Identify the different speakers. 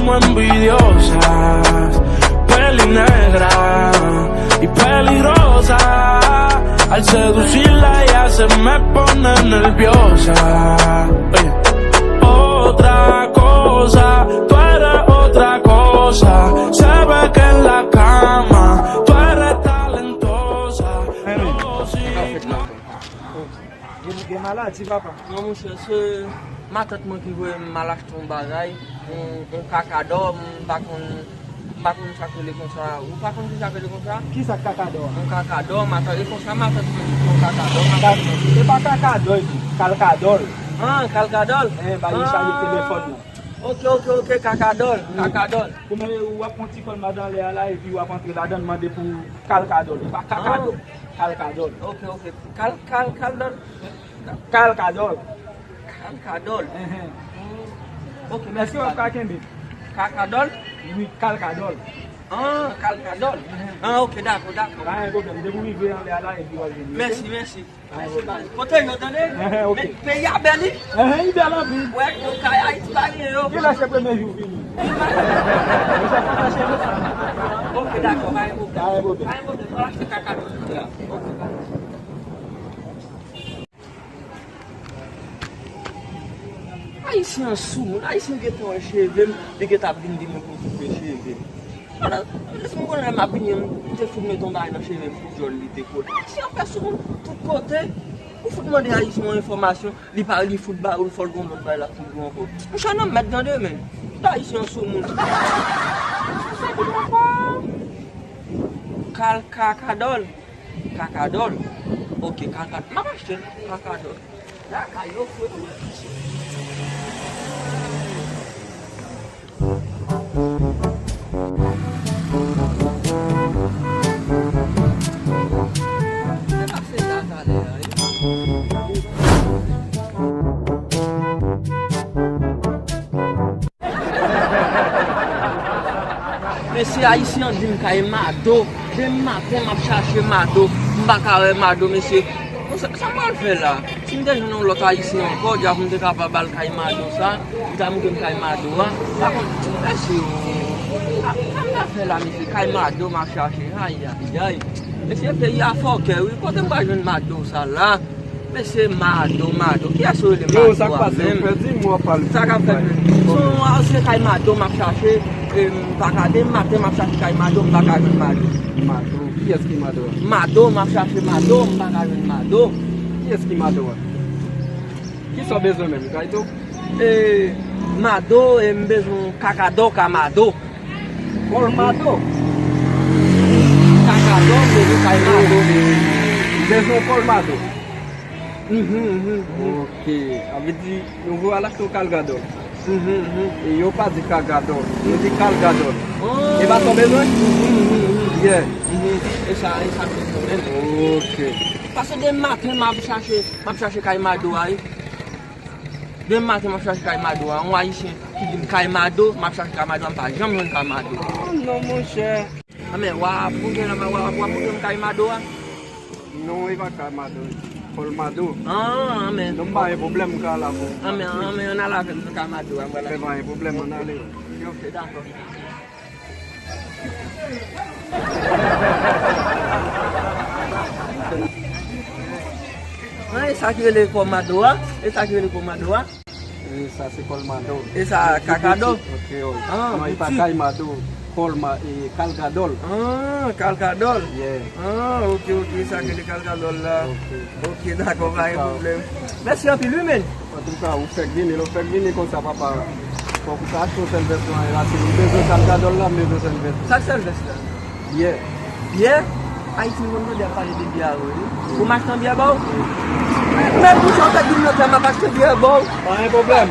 Speaker 1: como envidiosas, peli negra y peligrosa. Al seducirla ella se me pone nerviosa. Oye. Otra cosa, tú eres otra cosa. Se ve que en la cama tú eres talentosa. Oh, sí.
Speaker 2: Gen maladi papa?
Speaker 3: Non monsieur, se matat mwen ki vwe malach ton bagay, on kakador, bakon sakele kon sa. Ou bakon ki sakele kon sa?
Speaker 2: Ki sa kakador?
Speaker 3: On kakador, matat kon sa, matat mwen ton kakador.
Speaker 2: E pa kakador, kalkador.
Speaker 3: Ah, kalkador?
Speaker 2: Ba yi chaje telefon la.
Speaker 3: Ok, kakador.
Speaker 2: Koumen ou ap konti kon madan le ala e pi ou ap entre la dan mande pou kalkador. Pa kakador, kalkador.
Speaker 3: Ok. Kalkador?
Speaker 2: Kalkador.
Speaker 3: Kalkador? Ok,
Speaker 2: Eske
Speaker 3: merci.
Speaker 2: ou ap kakembe?
Speaker 3: Kakador?
Speaker 2: Oui, kalkador.
Speaker 3: Ah, kalkador. Ah, ok, d'accord.
Speaker 2: Ba yon problem, de pou yi ve an le ala e pi waj veni.
Speaker 3: Merci. Kote yo tande?
Speaker 2: Ok.
Speaker 3: Pe ya beli?
Speaker 2: Yi be lan pi.
Speaker 3: Ouais, yo kaya iti bali yo.
Speaker 2: Ki la che preme jou vini?
Speaker 3: Ok, d'accord, ba yon
Speaker 2: problem.
Speaker 3: Voilà, c'est kakador. Haïtien sou moun, Haïtien getan wè cheve, de getan vin di mwen pou koupe cheve. Wala, laisse mwen konnen ma binyen, te fout mwen ton bagay nan cheve pou jol li te kote. Si an fè sou moun, tout kote, ou fout mwen de Haïtien mwen informasyon, li par li fout ba, ou l fol gon lot bay la fout gon kote. Mwen chan nan met gande men, Haïtien sou moun. Kakadol. Ok, kakadol. Ma vache, kakadol. La kayo fout. Mese Haïtien di mkaye mado, dem matin m'a cherché mado, mbakare mado mese. Ça mal fait là. Si nous avons l'autre Haïtien encore, nous avons des capables de faire mado ça, nous avons des mado là. Par contre, merci. Ça fait là monsieur mado m'a cherché. Aïe. Monsieur pays a fort que oui, quand on va jouer mado ça là. Mais c'est mado. Qui a sauvé le mado?
Speaker 2: Ça passe, dis-moi pas le.
Speaker 3: Ça qu'a fait. C'est mado m'a cherché. Bakade matin m'a cherché mado, bakade mado.
Speaker 2: Qui est-ce qui m'a donné?
Speaker 3: Mado m'a cherché mado, bakade mado.
Speaker 2: Qui est-ce qui m'a donné? Qui sont besoin même, Kaito?
Speaker 3: Mado et besoin kakado kamado.
Speaker 2: Paul Mado?
Speaker 3: Kakado besoin kaimado.
Speaker 2: Besoin Paul Mado? Ok. Avait dit, nous voilà ton Calgador. Et yo pas dit Calgador, nous dit Calgador. Et va ton besoin? Yeah.
Speaker 3: Et ça fait
Speaker 2: ok.
Speaker 3: Parce que demain matin, m'a cherché Kaimado. Demain matin, m'a cherché Kaimado. On va ici, qui dit Kaimado, m'a cherché Kaimado, on pas jamais un Kaimado.
Speaker 2: Oh non, mon cher.
Speaker 3: Ah mais, pour que Kaimado.
Speaker 2: Non, il va Kaimado. Paul Mado.
Speaker 3: Ah, mais.
Speaker 2: Non, pas un problème, car là.
Speaker 3: Ah, mais on a là que le Kaimado.
Speaker 2: Pas un problème, on a là.
Speaker 3: Ok, d'accord. Et ça qui est le Comado, et ça qui est le Comado.
Speaker 2: Et ça c'est Colmado.
Speaker 3: Et ça Kakado.
Speaker 2: Ok, oui.
Speaker 3: Ah,
Speaker 2: non, il pas Kaimado, Colma et Calgadol.
Speaker 3: Ah, Calgadol.
Speaker 2: Yeah.
Speaker 3: Ah, ok, ça qui est le Calgadol là. Ok, d'accord, pas de problème. Merci un peu lui-même.
Speaker 2: En tout cas, vous faites venir comme ça, papa. Pour que ça achète cette version, là, c'est une version Calgadol là, mais version version.
Speaker 3: Ça c'est le version.
Speaker 2: Yeah.
Speaker 3: Bien. Haïti, nous devons parler de bière. Vous m'achetez un bière bon? Même vous chantez du nom, je m'achète un bière bon.
Speaker 2: Pas un problème.